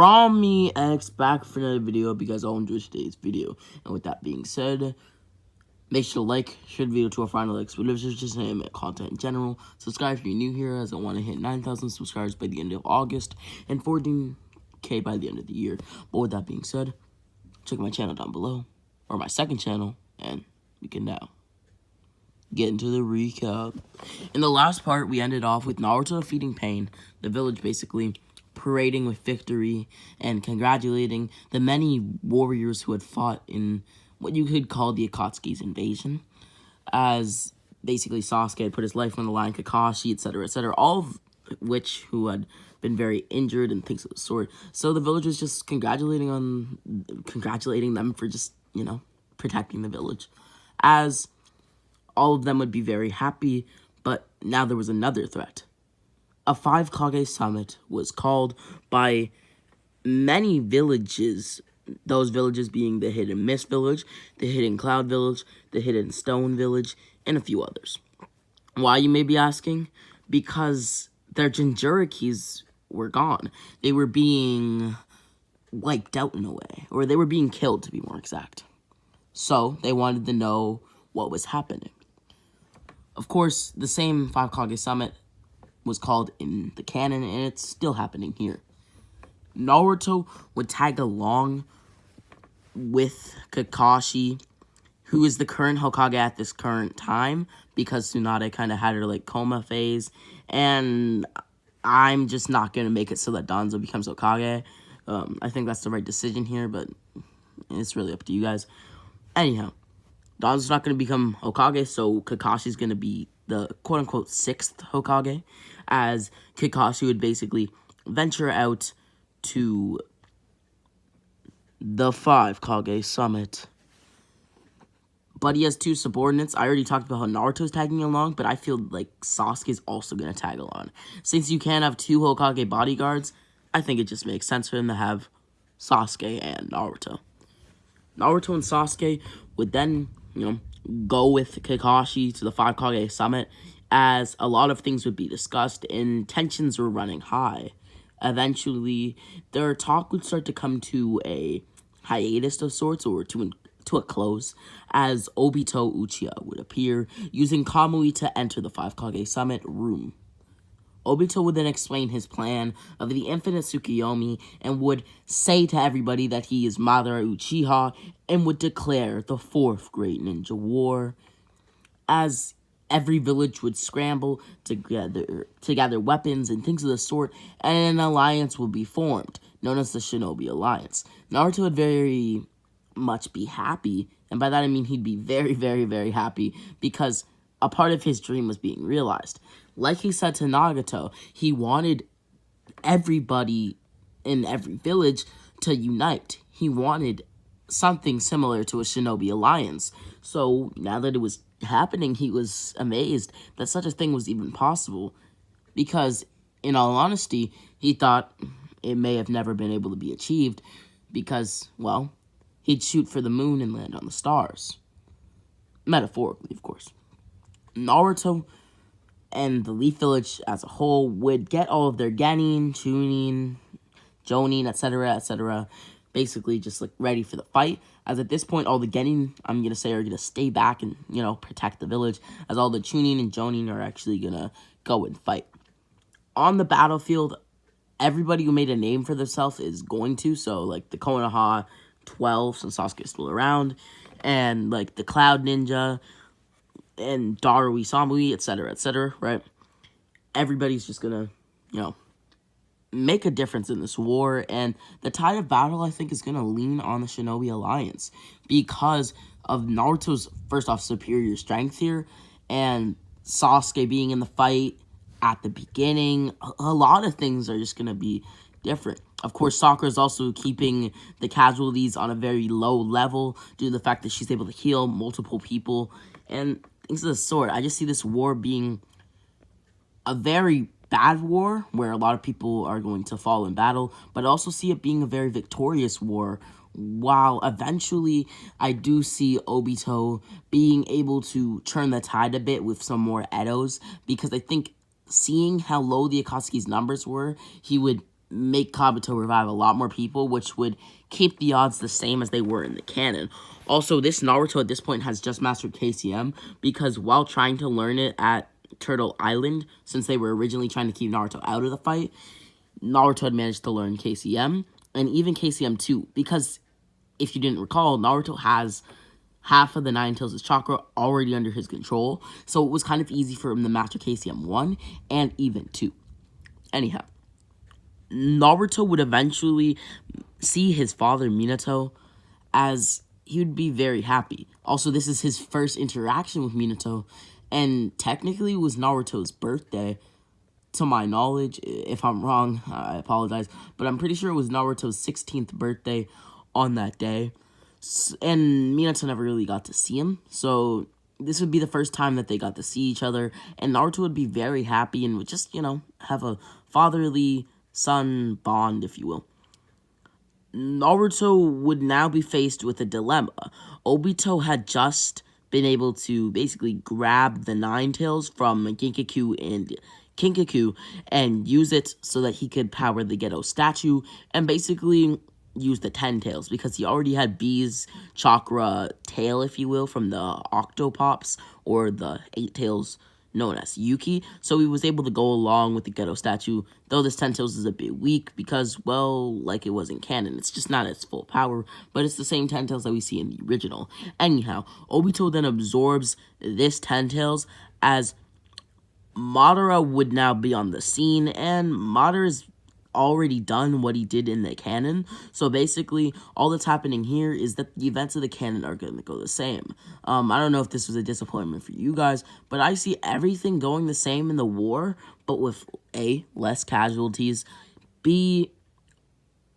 Rami X back for another video. Hope you guys all enjoyed today's video. And with that being said, make sure to like, share the video to our final likes, whatever just name it, content in general. Subscribe if you're new here, as I want to hit 9,000 subscribers by the end of August and 14K by the end of the year. But with that being said, check my channel down below, or my second channel, and we can now get into the recap. In the last part, we ended off with Naruto defeating Pain, the village basically parading with victory and congratulating the many warriors who had fought in what you could call the Akatsuki's invasion, as basically Sasuke had put his life on the line, Kakashi, etc., all of which who had been very injured and things of the sort. So the village was just congratulating them for just, protecting the village, as all of them would be very happy. But now there was another threat. A 5 Kage summit was called by many villages, those villages being the Hidden Mist Village, the Hidden Cloud Village, the Hidden Stone Village, and a few others. Why, you may be asking? Because their Jinchurikis were gone. They were being wiped out in a way, or they were being killed, to be more exact. So they wanted to know what was happening. Of course, the same 5 Kage summit was called in the canon, and it's still happening here. Naruto would tag along with Kakashi, who is the current Hokage at this current time, because Tsunade kind of had her, coma phase, and I'm just not going to make it so that Danzo becomes Hokage. I think that's the right decision here, but it's really up to you guys. Anyhow, Danzo's not going to become Hokage, so Kakashi's going to be the quote-unquote 6th Hokage, as Kakashi would basically venture out to the 5 Kage summit. But he has 2 subordinates. I already talked about how Naruto's tagging along, but I feel like Sasuke's also going to tag along. Since you can't have 2 Hokage bodyguards, I think it just makes sense for him to have Sasuke and Naruto. Naruto and Sasuke would then, go with Kakashi to the 5 Kage summit, as a lot of things would be discussed and tensions were running high. Eventually, their talk would start to come to a hiatus of sorts, or to a close, as Obito Uchiha would appear, using Kamui to enter the 5 Kage summit room. Obito would then explain his plan of the infinite Tsukuyomi and would say to everybody that he is Madara Uchiha and would declare the 4th Great Ninja War, as every village would scramble to gather weapons and things of the sort, and an alliance would be formed, known as the Shinobi Alliance. Naruto would very much be happy, and by that I mean he'd be very, very, very happy, because a part of his dream was being realized. Like he said to Nagato, he wanted everybody in every village to unite. He wanted something similar to a Shinobi Alliance. So now that it was happening, he was amazed that such a thing was even possible, because in all honesty, he thought it may have never been able to be achieved, because, well, he'd shoot for the moon and land on the stars. Metaphorically, of course. Naruto and the Leaf Village as a whole would get all of their Genin, Chunin, Jonin, etc., basically just, ready for the fight, as at this point, all the Genin, I'm going to say, are going to stay back and, protect the village, as all the Chunin and Jonin are actually going to go and fight. On the battlefield, everybody who made a name for themselves is going to, so, the Konoha 12, since Sasuke is still around, and, the Cloud Ninja, and Darui Samui, etc., right? Everybody's just gonna, make a difference in this war, and the tide of battle, I think, is gonna lean on the Shinobi Alliance, because of Naruto's, first off, superior strength here, and Sasuke being in the fight at the beginning. A lot of things are just gonna be different. Of course, Sakura is also keeping the casualties on a very low level due to the fact that she's able to heal multiple people and things of the sort. I just see this war being a very bad war where a lot of people are going to fall in battle, but I also see it being a very victorious war, while eventually I do see Obito being able to turn the tide a bit with some more Edos, because I think seeing how low the Akatsuki's numbers were, he would make Kabuto revive a lot more people, which would keep the odds the same as they were in the canon. Also, this Naruto at this point has just mastered KCM, because while trying to learn it at Turtle Island, since they were originally trying to keep Naruto out of the fight, Naruto had managed to learn KCM, and even KCM 2, because if you didn't recall, Naruto has half of the Nine Tails' chakra already under his control, so it was kind of easy for him to master KCM 1 and even 2. Anyhow, Naruto would eventually see his father, Minato, as he would be very happy. Also, this is his first interaction with Minato, and technically it was Naruto's birthday, to my knowledge. If I'm wrong, I apologize, but I'm pretty sure it was Naruto's 16th birthday on that day, and Minato never really got to see him, so this would be the first time that they got to see each other, and Naruto would be very happy and would just, have a fatherly son bond, if you will. Naruto would now be faced with a dilemma. Obito had just been able to basically grab the Nine Tails from Kinkaku and use it so that he could power the Geto statue and basically use the 10 tails, because he already had B's chakra tail, if you will, from the Octopops, or the 8 tails known as Yuki, so he was able to go along with the Geto statue, though this 10 tails is a bit weak because, well, like it wasn't canon, it's just not its full power, but it's the same 10 tails that we see in the original. Anyhow, Obito then absorbs this 10 tails, as Madara would now be on the scene, and Madara's already done what he did in the canon, so basically all that's happening here is that the events of the canon are going to go the same. I don't know if this was a disappointment for you guys, but I see everything going the same in the war, but with A, less casualties, B,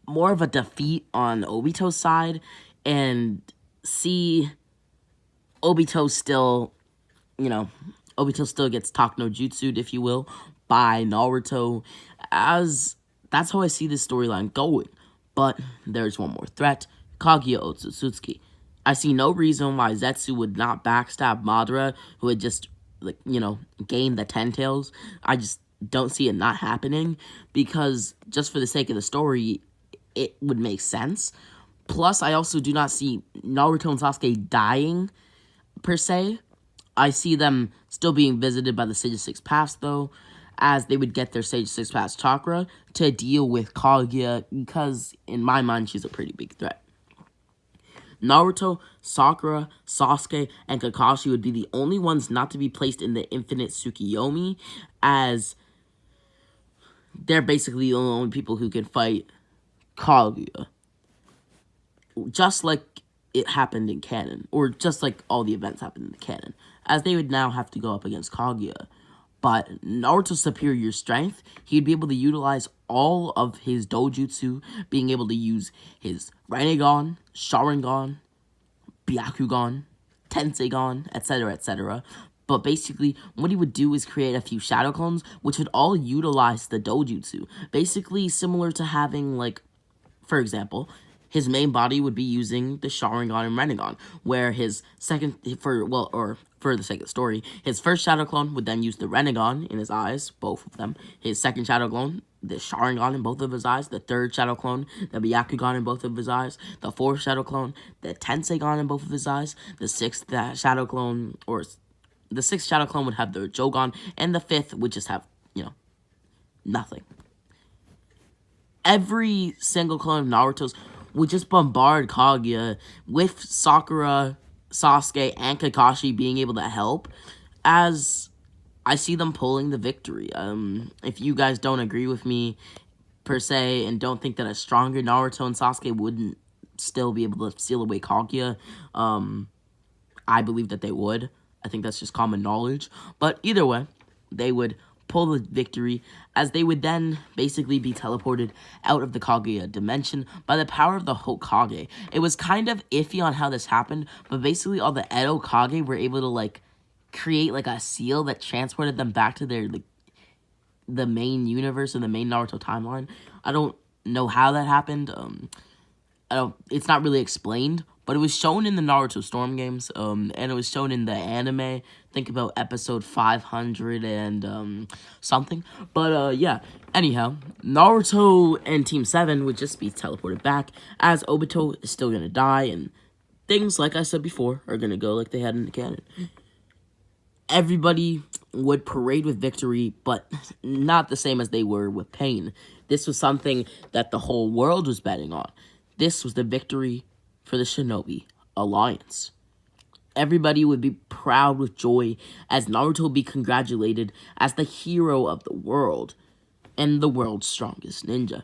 more of a defeat on Obito's side, and C, Obito still gets Talk no Jutsu'd, if you will, by Naruto, as that's how I see this storyline going. But there's one more threat, Kaguya Otsusuki. I see no reason why Zetsu would not backstab Madara, who had just, gained the 10 tails. I just don't see it not happening, because just for the sake of the story, it would make sense. Plus, I also do not see Naruto and Sasuke dying, per se. I see them still being visited by the Sage of Six Paths, though, as they would get their Sage of Six Paths chakra to deal with Kaguya, because in my mind, she's a pretty big threat. Naruto, Sakura, Sasuke, and Kakashi would be the only ones not to be placed in the Infinite Tsukiyomi, as they're basically the only people who can fight Kaguya. Just like it happened in canon, or just like all the events happened in the canon, as they would now have to go up against Kaguya. But Naruto's superior strength, he'd be able to utilize all of his Dojutsu, being able to use his Rinnegan, Sharingan, Byakugan, Tenseigan, etc., etc. But basically, what he would do is create a few Shadow Clones, which would all utilize the Dojutsu. Basically, similar to having, for example, his main body would be using the Sharingan and Rinnegan, where his for the sake of the story, his first Shadow Clone would then use the Rinnegan in his eyes, both of them. His second Shadow Clone, the Sharingan in both of his eyes. The third Shadow Clone, the Byakugan in both of his eyes. The fourth Shadow Clone, the Tenseigan in both of his eyes. The sixth Shadow Clone, the sixth Shadow Clone would have the Jogan, and the fifth would just have, nothing. Every single clone of Naruto's would just bombard Kaguya, with Sakura, Sasuke, and Kakashi being able to help, as I see them pulling the victory. If you guys don't agree with me, per se, and don't think that a stronger Naruto and Sasuke wouldn't still be able to seal away Kaguya, I believe that they would. I think that's just common knowledge. But either way, they would pull the victory, as they would then basically be teleported out of the Kaguya dimension by the power of the Hokage. It was kind of iffy on how this happened, but basically all the Edo Kage were able to create a seal that transported them back to their the main universe and the main Naruto timeline. I don't know how that happened. it's not really explained, but it was shown in the Naruto Storm games, and it was shown in the anime. Think about episode 500 and something. But yeah. Anyhow, Naruto and Team 7 would just be teleported back, as Obito is still gonna die, and things, like I said before, are gonna go like they had in the canon. Everybody would parade with victory, but not the same as they were with pain. This was something that the whole world was betting on. This was the victory for the Shinobi Alliance. Everybody would be proud with joy as Naruto would be congratulated as the hero of the world and the world's strongest ninja.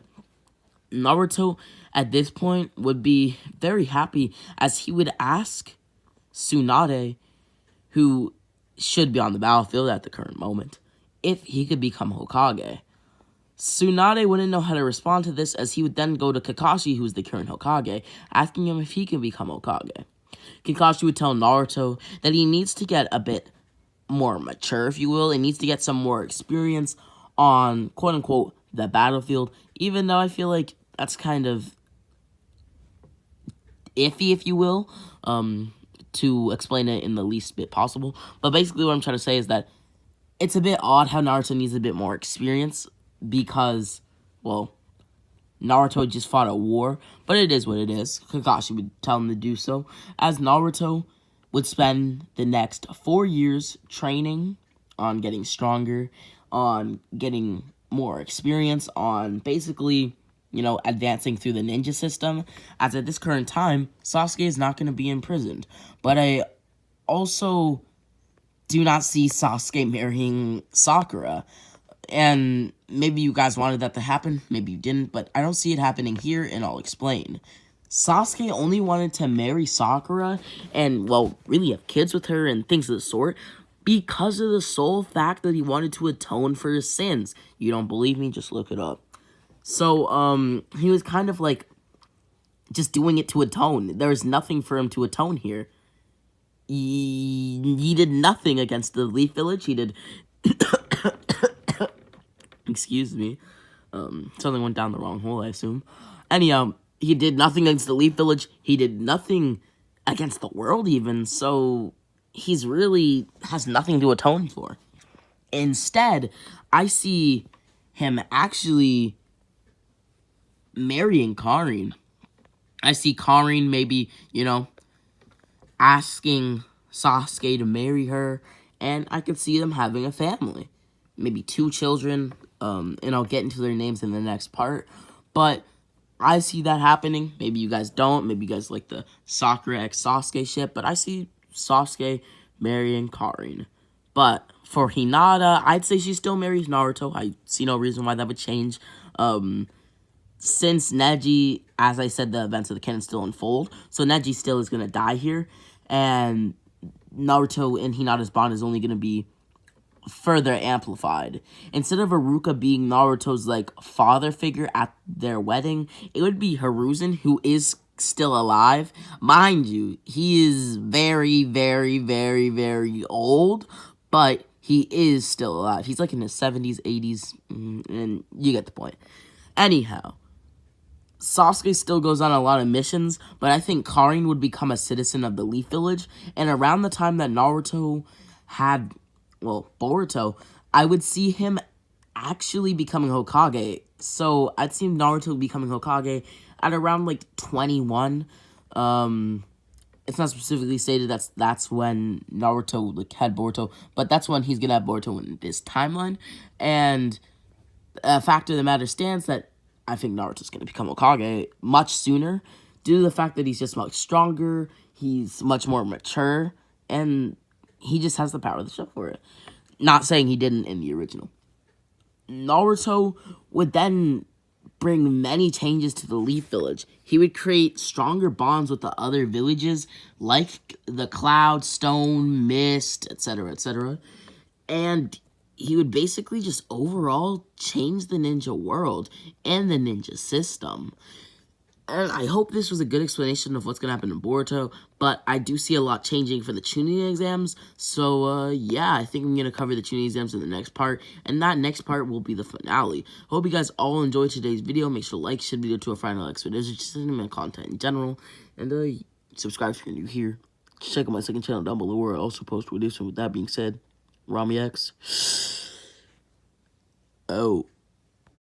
Naruto, at this point, would be very happy as he would ask Tsunade, who should be on the battlefield at the current moment, if he could become Hokage. Tsunade wouldn't know how to respond to this, as he would then go to Kakashi, who's the current Hokage, asking him if he can become Hokage. Kakashi would tell Naruto that he needs to get a bit more mature, if you will, and needs to get some more experience on, quote-unquote, the battlefield, even though I feel like that's kind of iffy, if you will, to explain it in the least bit possible. But basically what I'm trying to say is that it's a bit odd how Naruto needs a bit more experience because, well, Naruto just fought a war, but it is what it is. Kakashi would tell him to do so, as Naruto would spend the next 4 years training on getting stronger, on getting more experience, on basically, you know, advancing through the ninja system, as at this current time, Sasuke is not going to be imprisoned. But I also do not see Sasuke marrying Sakura. And maybe you guys wanted that to happen, maybe you didn't, but I don't see it happening here, and I'll explain. Sasuke only wanted to marry Sakura and, well, really have kids with her and things of the sort because of the sole fact that he wanted to atone for his sins. You don't believe me? Just look it up. So, he was kind of like just doing it to atone. There's nothing for him to atone here. He did nothing against the Leaf Village. He did... Excuse me. Something went down the wrong hole, I assume. Anyhow, he did nothing against the Leaf Village. He did nothing against the world, even. So, he's really has nothing to atone for. Instead, I see him actually marrying Karin. I see Karin maybe, you know, asking Sasuke to marry her, and I could see them having a family. Maybe 2 children, and I'll get into their names in the next part, but I see that happening. Maybe you guys don't, maybe you guys like the Sakura x Sasuke ship, but I see Sasuke marrying Karin. But for Hinata, I'd say she still marries Naruto. I see no reason why that would change. Since Neji, as I said, the events of the canon still unfold, so Neji still is going to die here, and Naruto and Hinata's bond is only going to be further amplified. Instead of Iruka being Naruto's, like, father figure at their wedding, it would be Hiruzen, who is still alive. Mind you, he is very, very, very, very old, but he is still alive. He's, like, in his 70s, 80s, and you get the point. Anyhow, Sasuke still goes on a lot of missions, but I think Karin would become a citizen of the Leaf Village, and around the time that Naruto had, well, Boruto, I would see him actually becoming Hokage. So I'd see Naruto becoming Hokage at around, like, 21. It's not specifically stated that's when Naruto, like, had Boruto, but that's when he's gonna have Boruto in this timeline. And a fact of the matter stands that I think Naruto's going to become Hokage much sooner due to the fact that he's just much stronger, he's much more mature, and he just has the power to show for it. Not saying he didn't in the original. Naruto would then bring many changes to the Leaf Village. He would create stronger bonds with the other villages, like the Cloud, Stone, Mist, etc., etc., and he would basically just overall change the ninja world and the ninja system. And I hope this was a good explanation of what's going to happen in Boruto, but I do see a lot changing for the Chunin exams, so, yeah, I think I'm going to cover the Chunin exams in the next part, and that next part will be the finale. Hope you guys all enjoyed today's video. Make sure to like, share the video to a friend, like expedition, cinema content in general, and, subscribe if you're new here. Check out my second channel down below where I also post videos, and with that being said, Rami X. Oh.